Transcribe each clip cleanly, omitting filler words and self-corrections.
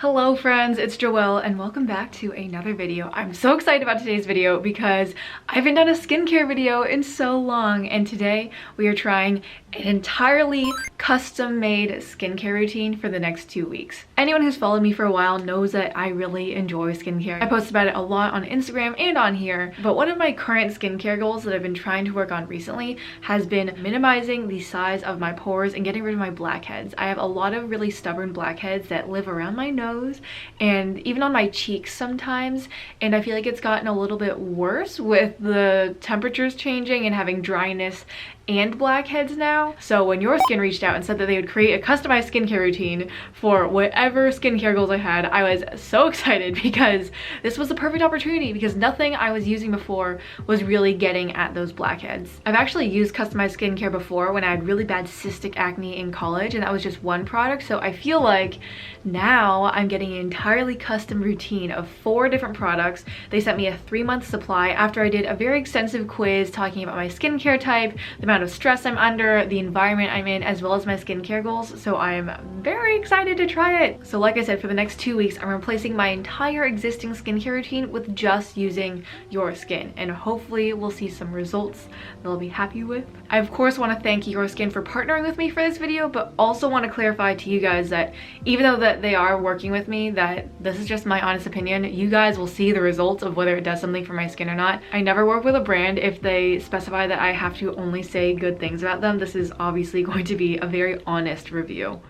Hello friends, it's Joelle and welcome back to another video. I'm so excited about today's video because I haven't done a skincare video in so long, and today we are trying an entirely custom-made skincare routine for the next 2 weeks. Anyone who's followed me for a while knows that I really enjoy skincare. I post about it a lot on Instagram and on here, but one of my current skincare goals that I've been trying to work on recently has been minimizing the size of my pores and getting rid of my blackheads. I have a lot of really stubborn blackheads that live around my nose and even on my cheeks sometimes, and I feel like it's gotten a little bit worse with the temperatures changing and having dryness and blackheads now. So when your skin reached out and said that they would create a customized skincare routine for whatever skincare goals I had, I was so excited because this was the perfect opportunity, because nothing I was using before was really getting at those blackheads. I've actually used customized skincare before when I had really bad cystic acne in college, and that was just one product. So I feel like now I'm getting an entirely custom routine of 4 different products. They sent me a 3-month supply after I did a very extensive quiz talking about my skincare type, the amount of stress I'm under, the environment I'm in, as well as my skincare goals. So I'm very excited to try it. So like I said, for the next 2 weeks, I'm replacing my entire existing skincare routine with just using Your Skin, and hopefully we'll see some results that I'll be happy with. I of course want to thank Your Skin for partnering with me for this video, but also want to clarify to you guys that even though that they are working with me, that this is just my honest opinion. You guys will see the results of whether it does something for my skin or not. I never work with a brand if they specify that I have to only say good things about them. This is obviously going to be a very honest review.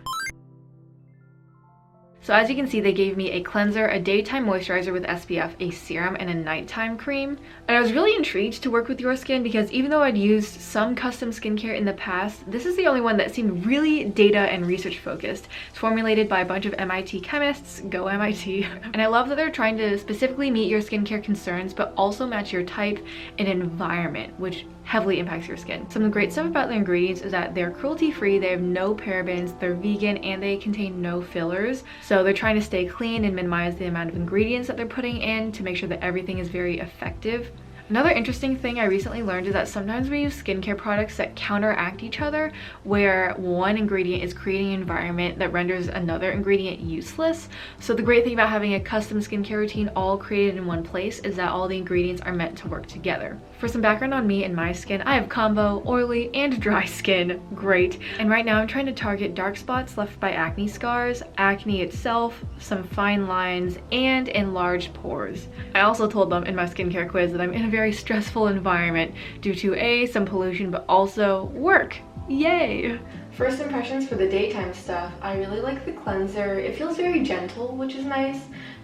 So as you can see, they gave me a cleanser, a daytime moisturizer with SPF, a serum, and a nighttime cream. And I was really intrigued to work with Your Skin because even though I'd used some custom skincare in the past, this is the only one that seemed really data and research focused. It's formulated by a bunch of MIT chemists, go MIT. And I love that they're trying to specifically meet your skincare concerns, but also match your type and environment, which heavily impacts your skin. Some of the great stuff about the ingredients is that they're cruelty-free, they have no parabens, they're vegan, and they contain no fillers. So they're trying to stay clean and minimize the amount of ingredients that they're putting in to make sure that everything is very effective. Another interesting thing I recently learned is that sometimes we use skincare products that counteract each other, where one ingredient is creating an environment that renders another ingredient useless. So the great thing about having a custom skincare routine all created in one place is that all the ingredients are meant to work together. For some background on me and my skin, I have combo, oily, and dry skin. Great. And right now I'm trying to target dark spots left by acne scars, acne itself, some fine lines, and enlarged pores. I also told them in my skincare quiz that I'm in a very stressful environment due to some pollution, but also work. Yay! First impressions for the daytime stuff. I really like the cleanser. It feels very gentle, which is nice.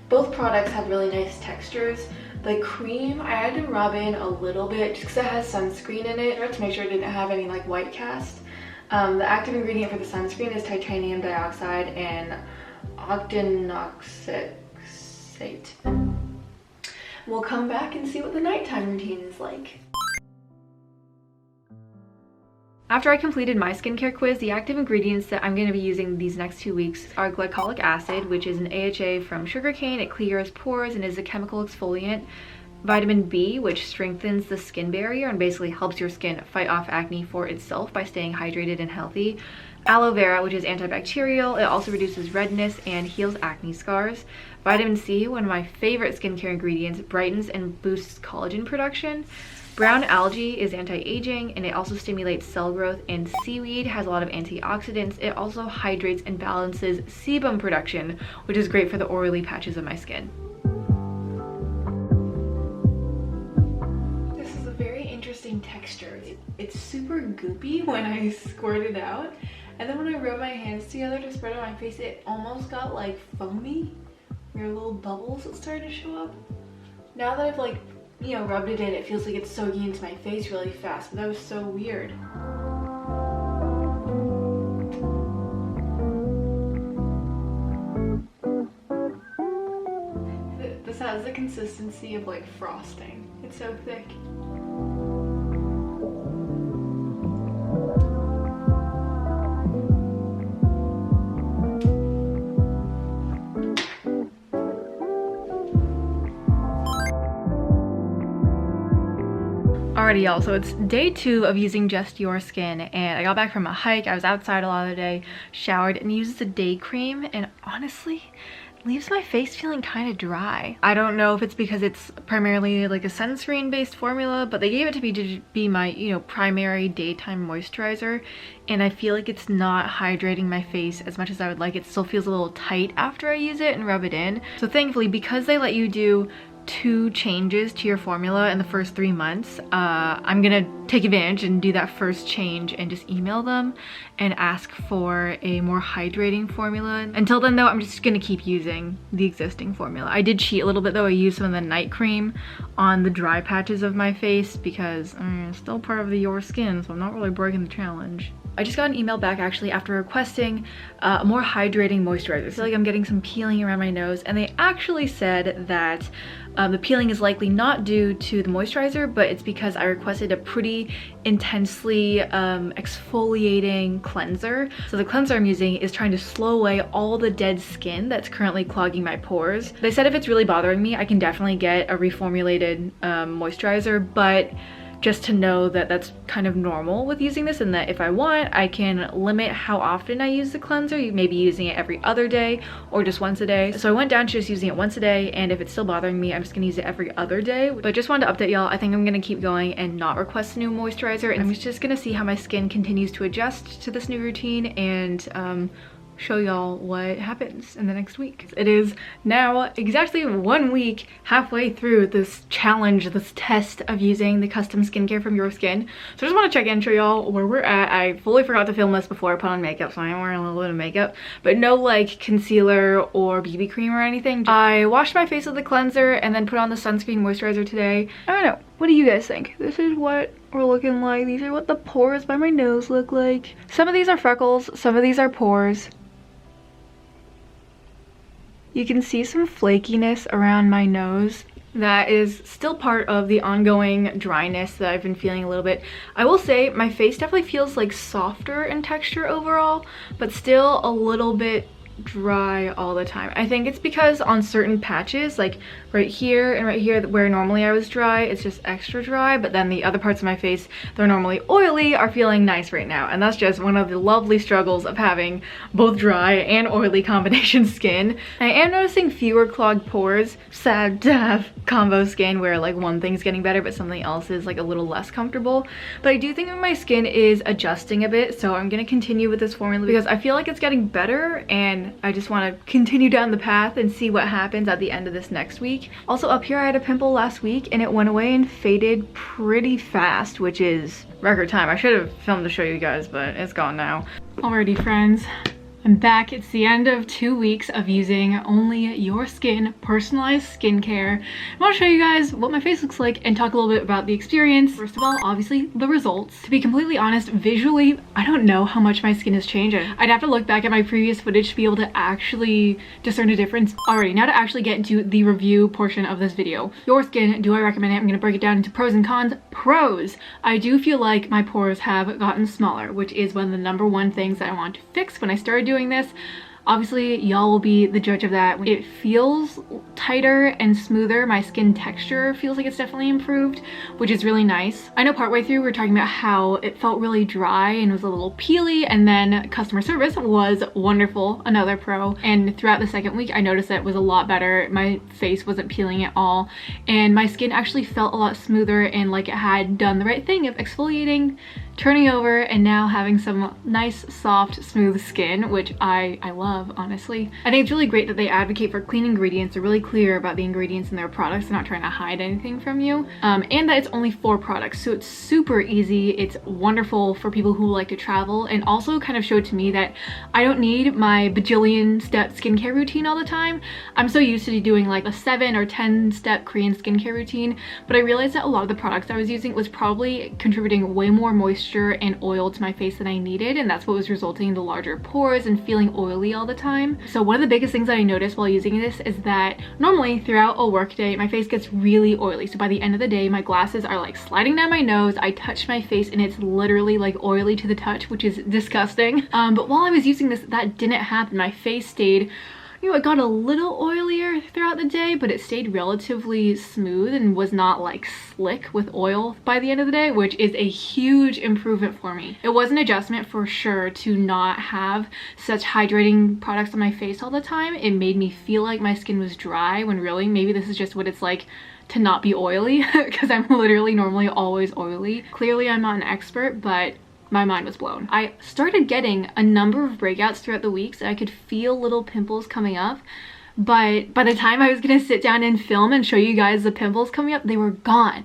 Both products have really nice textures. The cream, I had to rub in a little bit just because it has sunscreen in it to make sure it didn't have any like white cast. The active ingredient for the sunscreen is titanium dioxide and octinoxate. We'll come back and see what the nighttime routine is like. After I completed my skincare quiz, the active ingredients that I'm going to be using these next 2 weeks are glycolic acid, which is an AHA from sugarcane. It clears pores and is a chemical exfoliant. Vitamin B, which strengthens the skin barrier and basically helps your skin fight off acne for itself by staying hydrated and healthy. Aloe vera, which is antibacterial. It also reduces redness and heals acne scars. Vitamin C, one of my favorite skincare ingredients, brightens and boosts collagen production. Brown algae is anti-aging, and it also stimulates cell growth, and seaweed has a lot of antioxidants. It also hydrates and balances sebum production, which is great for the oily patches of my skin. This is a very interesting texture. It's super goopy when I squirt it out, and then when I rub my hands together to spread it on my face, it almost got like foamy. There are little bubbles that started to show up. Now that I've rubbed it in, it feels like it's soaking into my face really fast, but that was so weird. This has the consistency of like frosting. It's so thick. Alrighty y'all, so it's day 2 of using Just Your Skin, and I got back from a hike. I was outside a lot of the day, showered, and used the day cream, and honestly, leaves my face feeling kind of dry. I don't know if it's because it's primarily like a sunscreen based formula, but they gave it to be my, you know, primary daytime moisturizer, and I feel like it's not hydrating my face as much as I would like. It still feels a little tight after I use it and rub it in. So thankfully, because they let you do 2 changes to your formula in the first 3 months, I'm gonna take advantage and do that first change and just email them and ask for a more hydrating formula. Until then though, I'm just gonna keep using the existing formula. I did cheat a little bit though. I used some of the night cream on the dry patches of my face because it's still part of your skin, so I'm not really breaking the challenge. I just got an email back actually after requesting a more hydrating moisturizer. I feel like I'm getting some peeling around my nose, and they actually said that the peeling is likely not due to the moisturizer, but it's because I requested a pretty intensely exfoliating cleanser. So the cleanser I'm using is trying to slow away all the dead skin that's currently clogging my pores. They said if it's really bothering me, I can definitely get a reformulated moisturizer, but just to know that that's kind of normal with using this, and that if I want, I can limit how often I use the cleanser, maybe using it every other day or just once a day. So I went down to just using it once a day, and if it's still bothering me, I'm just gonna use it every other day. But I just wanted to update y'all. I think I'm gonna keep going and not request a new moisturizer, and I'm just gonna see how my skin continues to adjust to this new routine and show y'all what happens in the next week. It is now exactly 1 week halfway through this challenge, this test of using the custom skincare from Your Skin. So I just want to check in, show y'all where we're at. I fully forgot to film this before I put on makeup, so I am wearing a little bit of makeup, but no like concealer or BB cream or anything. I washed my face with the cleanser and then put on the sunscreen moisturizer today. I don't know. What do you guys think? This is what we're looking like. These are what the pores by my nose look like. Some of these are freckles, some of these are pores. You can see some flakiness around my nose. That is still part of the ongoing dryness that I've been feeling a little bit. I will say my face definitely feels like softer in texture overall, but still a little bit dry all the time. I think it's because on certain patches, like right here and right here where normally I was dry, it's just extra dry, but then the other parts of my face that are normally oily are feeling nice right now, and that's just one of the lovely struggles of having both dry and oily combination skin. I am noticing fewer clogged pores. Sad to have combo skin where like one thing's getting better but something else is like a little less comfortable, but I do think that my skin is adjusting a bit, so I'm gonna continue with this formula because I feel like it's getting better, and I just want to continue down the path and see what happens at the end of this next week. Also up here I had a pimple last week and it went away and faded pretty fast, which is record time. I should have filmed to show you guys, but it's gone now. Alrighty friends, I'm back. It's the end of 2 weeks of using only Your Skin personalized skincare. I want to show you guys what my face looks like and talk a little bit about the experience. First of all, obviously the results. To be completely honest, visually, I don't know how much my skin has changed. I'd have to look back at my previous footage to be able to actually discern a difference. Alrighty, now to actually get into the review portion of this video. Your Skin, do I recommend it? I'm going to break it down into pros and cons. Pros, I do feel like my pores have gotten smaller, which is one of the #1 things that I want to fix when I started doing this. Obviously, y'all will be the judge of that. It feels tighter and smoother. My skin texture feels like it's definitely improved, which is really nice. I know partway through we were talking about how it felt really dry and was a little peely, and then customer service was wonderful, another pro. And throughout the second week, I noticed that it was a lot better. My face wasn't peeling at all, and my skin actually felt a lot smoother and like it had done the right thing of exfoliating, turning over, and now having some nice, soft, smooth skin, which I love, honestly. I think it's really great that they advocate for clean ingredients. They're really clear about the ingredients in their products. They're not trying to hide anything from you. And that it's only 4 products, so it's super easy. It's wonderful for people who like to travel, and also kind of showed to me that I don't need my bajillion step skincare routine all the time. I'm so used to doing like a 7 or 10 step Korean skincare routine, but I realized that a lot of the products I was using was probably contributing way more moisture and oil to my face than I needed, and that's what was resulting in the larger pores and feeling oily all the time. So one of the biggest things that I noticed while using this is that normally throughout a work day my face gets really oily, so by the end of the day my glasses are like sliding down my nose. I touch my face and it's literally like oily to the touch, which is disgusting. But while I was using this, that didn't happen. My face stayed you know, it got a little oilier throughout the day, but it stayed relatively smooth and was not like slick with oil by the end of the day, which is a huge improvement for me. It was an adjustment for sure to not have such hydrating products on my face all the time. It made me feel like my skin was dry when really maybe this is just what it's like to not be oily, because I'm literally normally always oily. Clearly I'm not an expert, but my mind was blown. I started getting a number of breakouts throughout the weeks. I could feel little pimples coming up, but by the time I was gonna sit down and film and show you guys the pimples coming up, they were gone.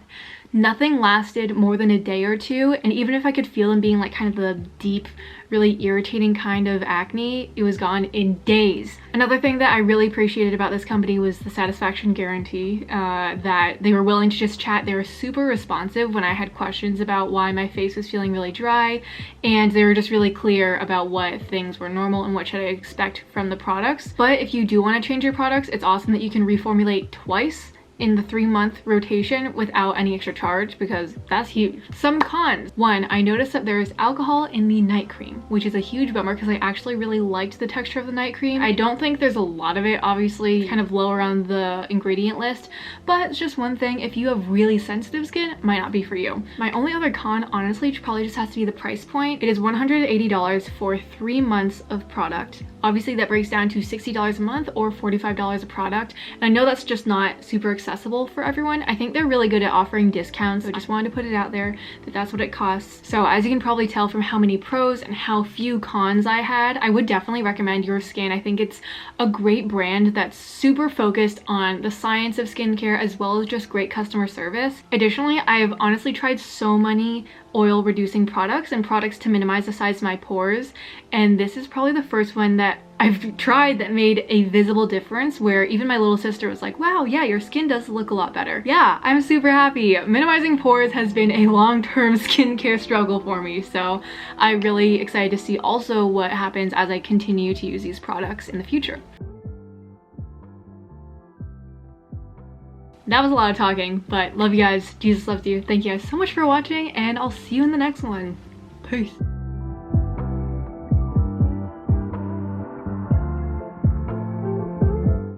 Nothing lasted more than a day or two, and even if I could feel them being like kind of the deep, really irritating kind of acne, it was gone in days. Another thing that I really appreciated about this company was the satisfaction guarantee, that they were willing to just chat. They were super responsive when I had questions about why my face was feeling really dry, and they were just really clear about what things were normal and what should I expect from the products. But if you do want to change your products, it's awesome that you can reformulate twice in the 3-month rotation without any extra charge, because that's huge. Some cons. One, I noticed that there is alcohol in the night cream, which is a huge bummer because I actually really liked the texture of the night cream. I don't think there's a lot of it, obviously kind of low around the ingredient list, but it's just one thing. If you have really sensitive skin, it might not be for you. My only other con, honestly, probably just has to be the price point. It is $180 for 3 months of product. Obviously that breaks down to $60 a month or $45 a product. And I know that's just not super accessible for everyone. I think they're really good at offering discounts. So I just wanted to put it out there that that's what it costs. So as you can probably tell from how many pros and how few cons I had, I would definitely recommend Your Skin. I think it's a great brand that's super focused on the science of skincare as well as just great customer service. Additionally, I've honestly tried so many oil reducing products and products to minimize the size of my pores, and this is probably the first one that I've tried that made a visible difference, where even my little sister was like, wow, yeah, your skin does look a lot better. Yeah, I'm super happy. Minimizing pores has been a long-term skincare struggle for me, so I'm really excited to see also what happens as I continue to use these products in the future. That was a lot of talking, but love you guys. Jesus loves you. Thank you guys so much for watching, and I'll see you in the next one. Peace.